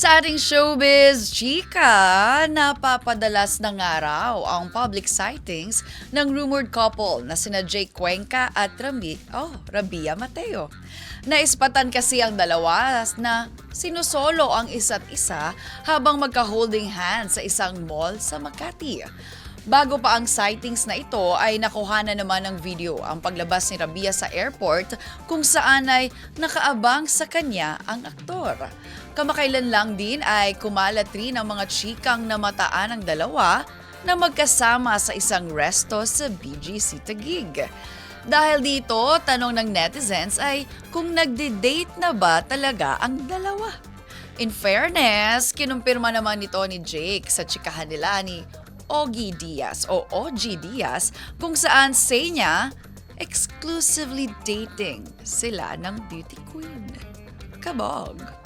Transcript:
Sa ating showbiz, chika, napapadalas na nga raw ang public sightings ng rumored couple na sina Jake Cuenca at Rabia Mateo. Naispatan kasi ang dalawa na sinusolo ang isa't isa habang magka-holding hands sa isang mall sa Makati. Bago pa ang sightings na ito ay nakuha na naman ng video ang paglabas ni Rabia sa airport kung saan ay nakaabang sa kanya ang aktor. Kamakailan lang din ay kumalat rin ang mga chikang namataan ng dalawa na magkasama sa isang resto sa BGC Taguig. Dahil dito, tanong ng netizens ay kung nagde-date na ba talaga ang dalawa. In fairness, kinumpirma naman nito ni Jake sa chikahan nila ni Ogie Diaz o OG Diaz kung saan say niya, exclusively dating sila ng beauty queen. Kabog!